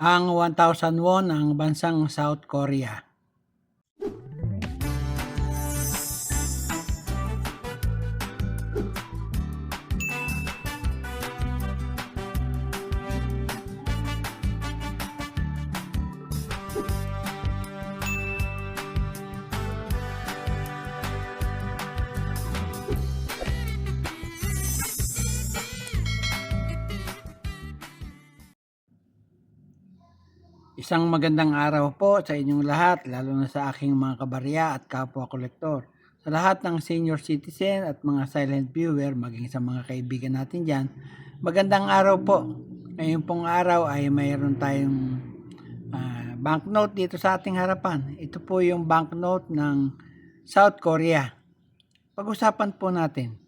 Ang 1,000 won ng bansang South Korea. Isang magandang araw po sa inyong lahat, lalo na sa aking mga kabarya at kapwa kolektor. Sa lahat ng senior citizen at mga silent viewer, maging sa mga kaibigan natin dyan, magandang araw po. Ngayon pong araw ay mayroon tayong banknote dito sa ating harapan. Ito po yung banknote ng South Korea. Pag-usapan po natin.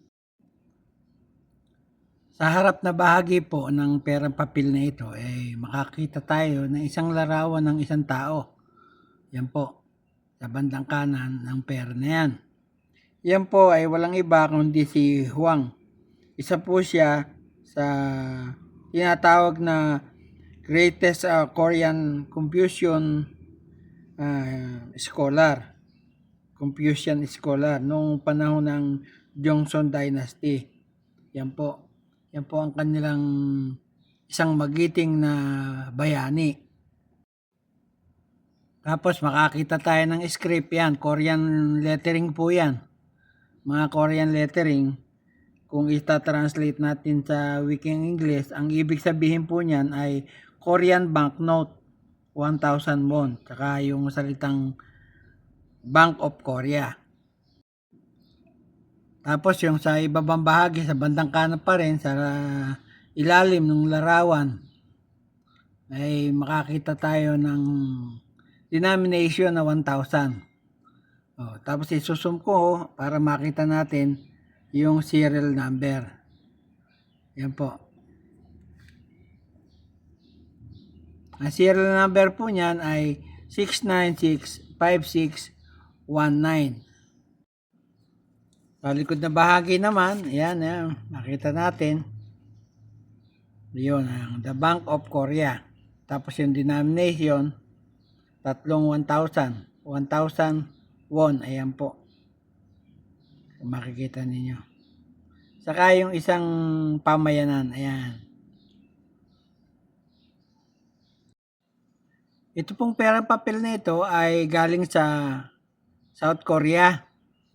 Sa harap na bahagi po ng perang papel na ito, makakita tayo ng isang larawan ng isang tao. Yan po, sa bandang kanan ng pera na yan. Yan po ay walang iba kundi si Huang. Isa po siya sa tinatawag na greatest Korean Confucian scholar. Confucian scholar noong panahon ng Joseon Dynasty. Yan po. Yan po ang kanilang isang magiting na bayani. Tapos makakita tayo ng script yan. Korean lettering po yan. Mga Korean lettering. Kung ita-translate natin sa wikang English, ang ibig sabihin po niyan ay Korean banknote 1,000 won. Tsaka yung salitang Bank of Korea. Tapos yung sa ibabang bahagi, sa bandang kanan pa rin, sa ilalim ng larawan, ay makakita tayo ng denomination na 1,000. Tapos isusum ko para makita natin yung serial number. Yan po. Ang serial number po niyan ay 6965619. Sa likod na bahagi naman, ayan, nakita natin. Yun, the Bank of Korea. Tapos yung denomination, tatlong 1,000. 1,000 won, ayan po. Kung makikita ninyo. Saka yung isang pamayanan, ayan. Ito pong perang papel na ito ay galing sa South Korea.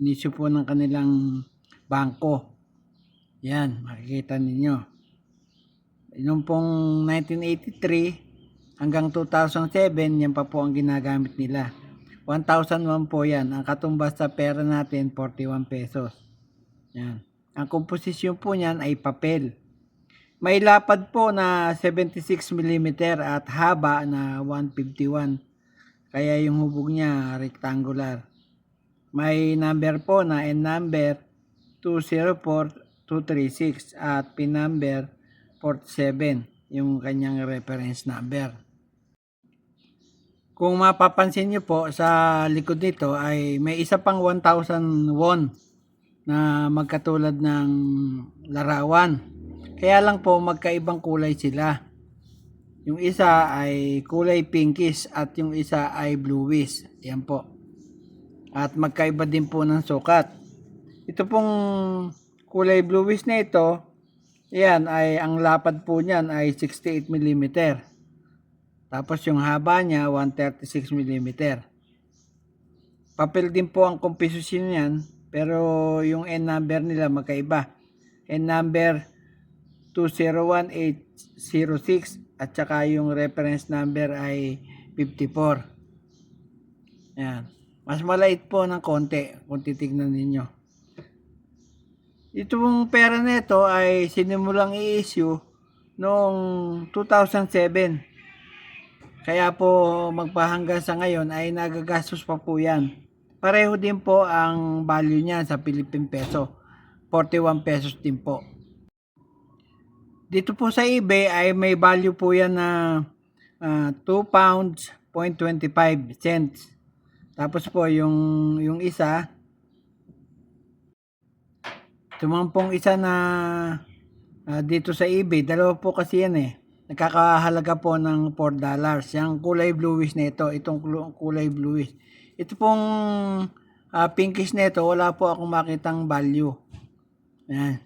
Inisyu po ng kanilang bangko. Yan, makikita ninyo. Noong pong 1983 hanggang 2007, yan pa po ang ginagamit nila. 1,001 po yan. Ang katumbas sa pera natin, 41 pesos. Yan. Ang komposisyon po niyan ay papel. May lapad po na 76 mm at haba na 151. Kaya yung hubog niya rectangular. May number po na N number 204236 at PIN number 47, yung kanyang reference number. Kung mapapansin nyo po sa likod nito ay may isa pang 1,000 won na magkatulad ng larawan. Kaya lang po magkaibang kulay sila. Yung isa ay kulay pinkish at yung isa ay bluish. Yan po. At magkaiba din po ng sukat. Ito pong kulay bluish na ito, yan ay ang lapad po niyan ay 68 mm. Tapos yung haba niya 136 mm. Papel din po ang komposisyon niyan, pero yung N number nila magkaiba. N number 201806 at saka yung reference number ay 54. Yan. Mas maliit po ng konti kung titignan ninyo. Itong pera nito ay sinimulang i-issue noong 2007. Kaya po magpahanggang sa ngayon ay nagagastos pa po yan. Pareho din po ang value niya sa Philippine peso. 41 pesos din po. Dito po sa eBay ay may value po yan na 2 pounds 0.25 cents. Tapos po yung isa, tumampong isa na dito sa eBay, dalawa po kasi yan Nagkakahalaga po ng $4. Yung kulay bluish na ito, itong kulay bluish. Ito pong pinkish na ito, wala po akong makitang value. Ayan.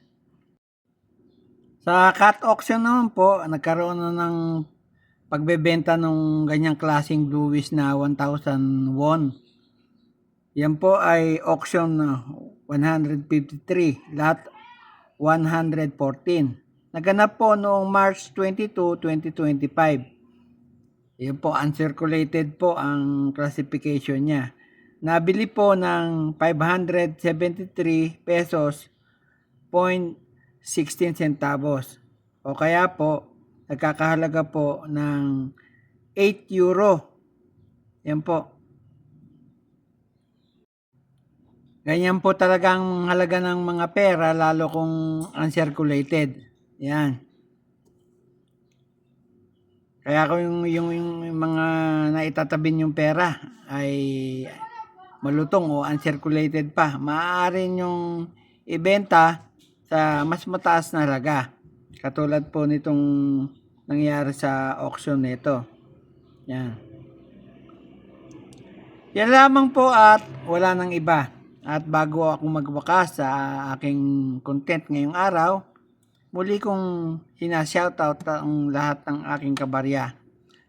Sa cat auction naman po, nagkaroon na ng pagbebenta ng ganyang klaseng bluish na 1,000 won. Yan po ay auction na 153, lahat 114. Naganap po noong March 22, 2025. Yan po, uncirculated po ang classification niya. Nabili po ng 573 pesos 0.16 centavos. O kaya po, nagkakahalaga po ng 8 euro. Yan po. Ganyan po talaga ang halaga ng mga pera, lalo kung uncirculated. Yan. Kaya kung yung mga naitatabi yung pera ay malutong o uncirculated pa, maaari yung ibenta sa mas mataas na halaga. Katulad po nitong nangyari sa auction nito. Yan. Yan lamang po at wala nang iba. At bago ako magwakas sa aking content ngayong araw, muli kong sinashoutout ang lahat ng aking kabarya.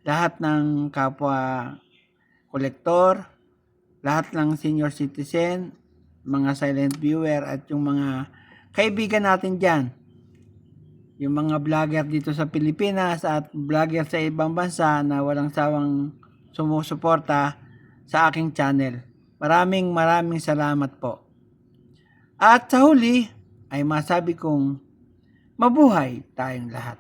Lahat ng kapwa kolektor, lahat ng senior citizen, mga silent viewer at yung mga kaibigan natin dyan. Yung mga vlogger dito sa Pilipinas at vlogger sa ibang bansa na walang sawang sumusuporta sa aking channel. Maraming salamat po. At sa huli ay masabi kong mabuhay tayong lahat.